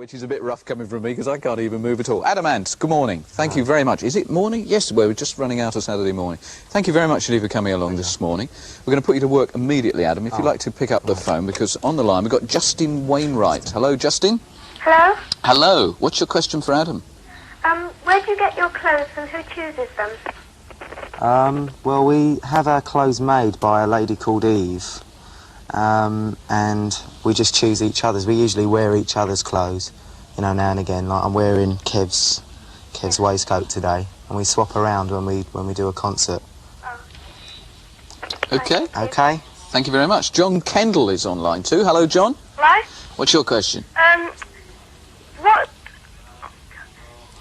Which is a bit rough coming from me because I can't even move at all. Adam Ant, good morning. Thank you very much. Is it morning? Yes, we're just running out of Saturday morning. Thank you very much indeed for coming along this morning. We're going to put you to work immediately, Adam, if you'd like to pick up the phone, because on the line we've got Justin Wainwright. Hello, Justin. Hello? Hello. What's your question for Adam? Where do you get your clothes and who chooses them? Well, we have our clothes made by a lady called Eve. And we just choose each other's. We usually wear each other's clothes, you know, now and again. Like I'm wearing Kev's waistcoat today, and we swap around when we do a concert. Okay. Okay. Thank you very much. John Kendall is online too. Hello, John. Hello? What's your question? What?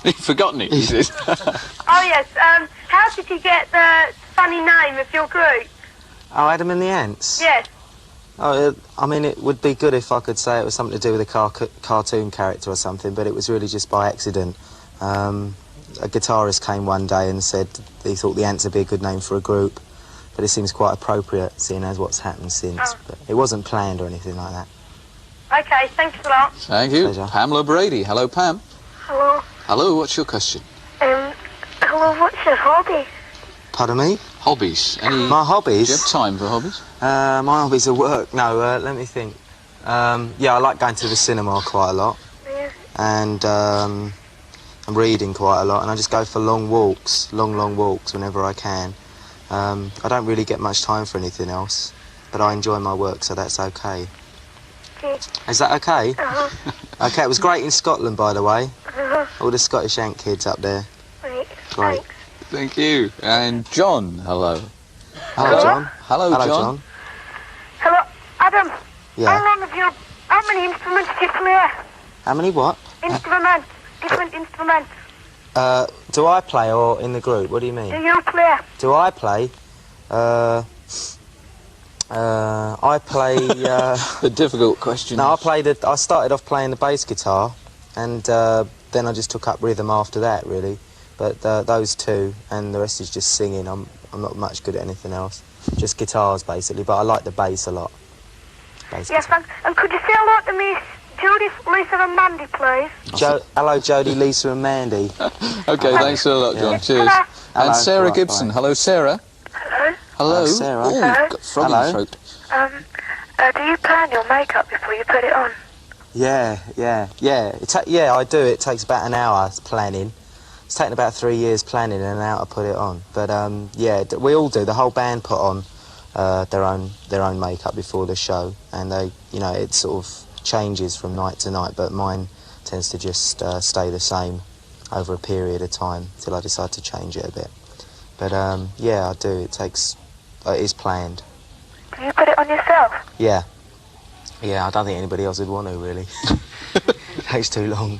You've forgotten it, is it? Oh, yes, how did you get the funny name of your group? Oh, Adam and the Ants? Yes. Oh, I mean, it would be good if I could say it was something to do with a cartoon character or something, but it was really just by accident. A guitarist came one day and said he thought the Ants would be a good name for a group, but it seems quite appropriate, seeing as what's happened since. Oh. But it wasn't planned or anything like that. Okay, thanks a lot. Thank you. Pleasure. Pamela Brady. Hello, Pam. Hello. Hello, what's your question? Hello, what's your hobby? Pardon me? Hobbies. My hobbies? Do you have time for hobbies? My hobbies are work. No, let me think. Yeah, I like going to the cinema quite a lot. Yeah. And I'm reading quite a lot, and I just go for long walks, long walks whenever I can. I don't really get much time for anything else, but I enjoy my work, so that's okay. Okay. Is that okay? Uh-huh. Okay, it was great in Scotland, by the way. Uh-huh. All the Scottish Ant kids up there. Right. Great. Thanks. Thank you. And John, hello. Hello, John. Hello, John. Hello, Adam. Yeah. How many instruments do you play? How many what? Instruments. Different instruments. Do I play or in the group? What do you mean? Do you play? Do I play? I play. The difficult question. No, I started off playing the bass guitar, and then I just took up rhythm after that, really. But those two, and the rest is just singing. I'm not much good at anything else. Just guitars, basically. But I like the bass a lot. Bass Yes, guitar. thanks. And could you say hello to Miss Judy, Lisa and Mandy, please? Hello, Jodie, Lisa, and Mandy. Okay, thanks a lot, John. Yeah. Cheers. Hello. And Hello. Sarah Right, Gibson. bye. Hello, Sarah. Hello. Hello. Sarah. Oh, you've got frog in Hello. your throat. Do you plan your makeup before you put it on? Yeah. Yeah, I do. It takes about an hour planning. It's taken about 3 years planning and an hour to put it on. But yeah, we all do. The whole band put on their own makeup before the show, and they, you know, it sort of changes from night to night. But mine tends to just stay the same over a period of time till I decide to change it a bit. But yeah, I do. It is planned. Do you put it on yourself? Yeah. Yeah, I don't think anybody else would want to, really. It takes too long.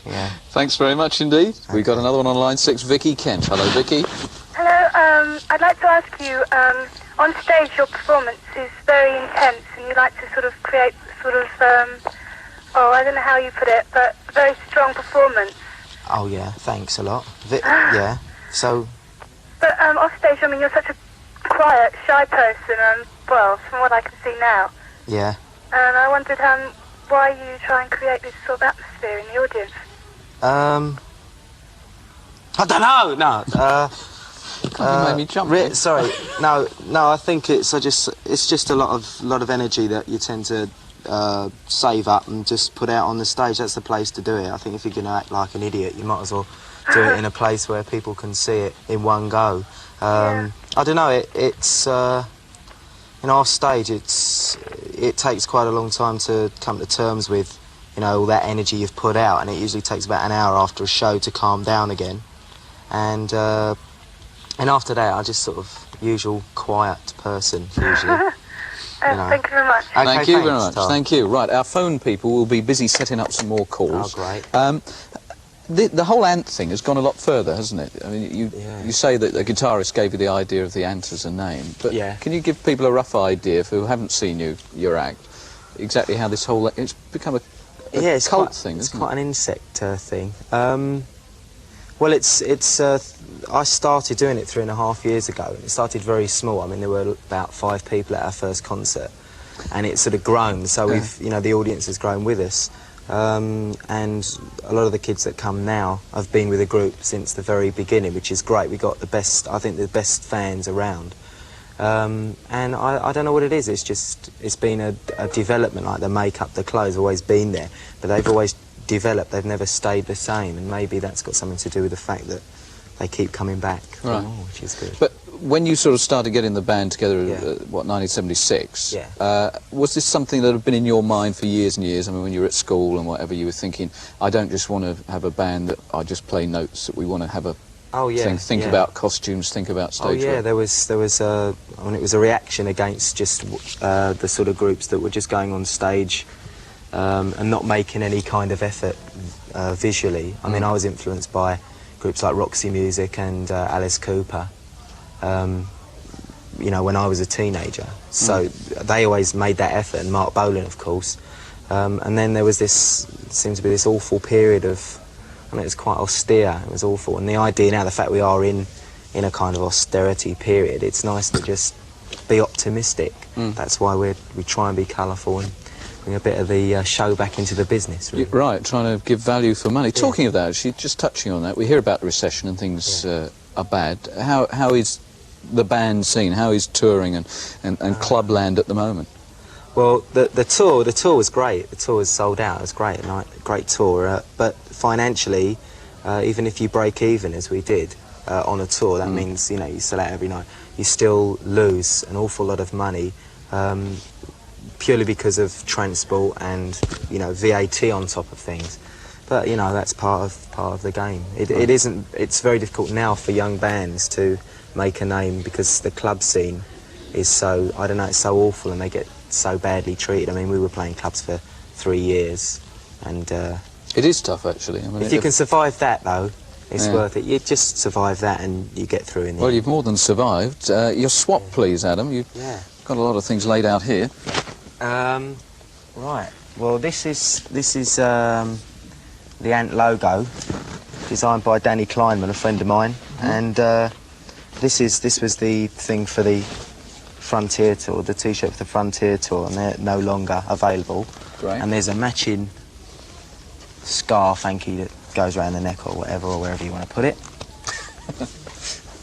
Yeah. Thanks very much indeed. We've got another one on line 6, Vicky Kent. Hello, Vicky. Hello, I'd like to ask you, on stage your performance is very intense and you like to sort of create sort of, I don't know how you put it, but a very strong performance. Oh, yeah, thanks a lot. Yeah, so... But off stage, I mean, you're such a quiet, shy person, and, well, from what I can see now. Yeah. And I wondered why you try and create this sort of atmosphere in the audience. I don't know. No. You made me jump. Sorry. No. I think it's just a lot of energy that you tend to save up and just put out on the stage. That's the place to do it. I think if you're going to act like an idiot, you might as well do it in a place where people can see it in one go. Yeah. I don't know. It's off stage. It takes quite a long time to come to terms with, you know, all that energy you've put out, and it usually takes about an hour after a show to calm down again. And after that, I'm just sort of usual quiet person usually. You know. Thank you very much. Okay, Thank you thanks, very much. Tom. Thank you. Right, our phone people will be busy setting up some more calls. Oh, great. The whole ant thing has gone a lot further, hasn't it? I mean, you say that the guitarist gave you the idea of the ant as a name, but Yeah. can you give people a rough idea, who haven't seen your act, exactly how this whole... It's become a it's cult quite, thing, it's isn't quite it? an insect thing. Well, I started doing it 3.5 years ago. It started very small. I mean, there were about 5 people at our first concert, and it's sort of grown. So we've, you know, the audience has grown with us. and a lot of the kids that come now have been with the group since the very beginning, which is great. We got the best, I think, the best fans around. And I don't know what it is. It's been a development. Like the makeup, the clothes, always been there, but they've always developed. They've never stayed the same, and maybe that's got something to do with the fact that they keep coming back for Right. more, which is good. But when you sort of started getting the band together, Yeah. 1976, Yeah. was this something that had been in your mind for years and years? I mean, when you were at school and whatever, you were thinking, I don't just want to have a band that I just play notes, that we want to have a Oh yeah, think yeah. about costumes, think about stage Oh yeah, work. there was I mean, it was a reaction against just the sort of groups that were just going on stage and not making any kind of effort visually. I mean, I was influenced by groups like Roxy Music and Alice Cooper, you know, when I was a teenager. So they always made that effort, and Mark Bolan, of course. And then there was seemed to be this awful period of, I mean, it was quite austere, it was awful. And the idea now, the fact we are in a kind of austerity period, it's nice to just be optimistic. That's why we try and be colourful and bring a bit of the show back into the business, really. Right, trying to give value for money. Talking of that, actually, just touching on that, we hear about the recession and things are bad. How is the band scene? How is touring and clubland at the moment? Well, the tour was great. The tour was sold out. It was great, great tour. But financially, even if you break even, as we did on a tour, that means, you know, you sell out every night. You still lose an awful lot of money, purely because of transport and, you know, VAT on top of things. But you know, that's part of the game. It isn't. It's very difficult now for young bands to make a name because the club scene is so, I don't know, it's so awful, and they get so badly treated. I mean, we were playing clubs for 3 years, and It is tough, actually. I mean, if you can survive that, though, it's Yeah. worth it. You just survive that, and you get through in the Well, end. you've more than survived. Your swap, please, Adam. You've Yeah. got a lot of things laid out here. Right. Well, this is the Ant logo, designed by Danny Kleinman, a friend of mine, and this was the thing for the Frontier Tour, the T-shirt for the Frontier Tour, and they're no longer available. Great. And there's a matching scarf hanky that goes around the neck or whatever, or wherever you want to put it.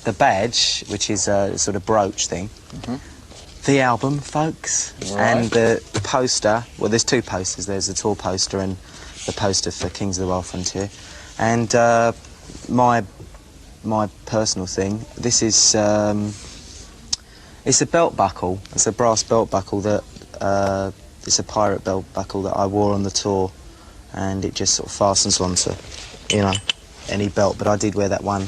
The badge, which is a sort of brooch thing. The album, folks. Right. And the poster, well, there's two posters. There's the tour poster and the poster for Kings of the Wild Frontier. And my personal thing, this is, it's a belt buckle. It's a brass belt buckle that, it's a pirate belt buckle that I wore on the tour, and it just sort of fastens onto, you know, any belt. But I did wear that one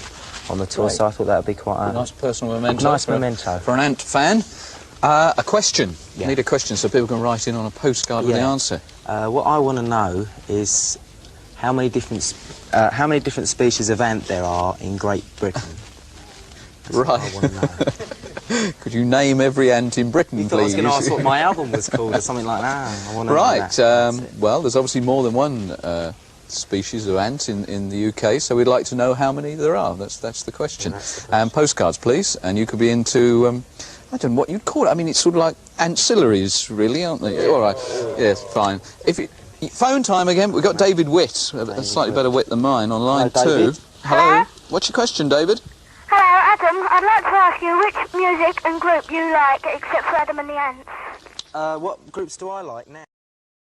on the tour, Right. so I thought that would be quite a Nice personal memento. nice memento. For an Ant fan. A question. Yeah. Need a question so people can write in on a postcard with the Yeah. answer. What I want to know is how many different species of ant there are in Great Britain. That's what I Right. want to know. Could you name every ant in Britain, You thought I was please? going to ask what my album was called or something like that. I want to Right. know that. That's it. Well, there's obviously more than one species of ant in the UK, so we'd like to know how many there are. That's the question. That's the question. Postcards, please, and you could be into. I don't know what you'd call it. I mean, it's sort of like ancillaries, really, aren't they? All right. Yes, fine. If you, phone time again. We've got David Witt, a slightly better wit than mine, on line Hello, David. 2. Hello. What's your question, David? Hello, Adam. I'd like to ask you which music and group you like, except for Adam and the Ants. What groups do I like now?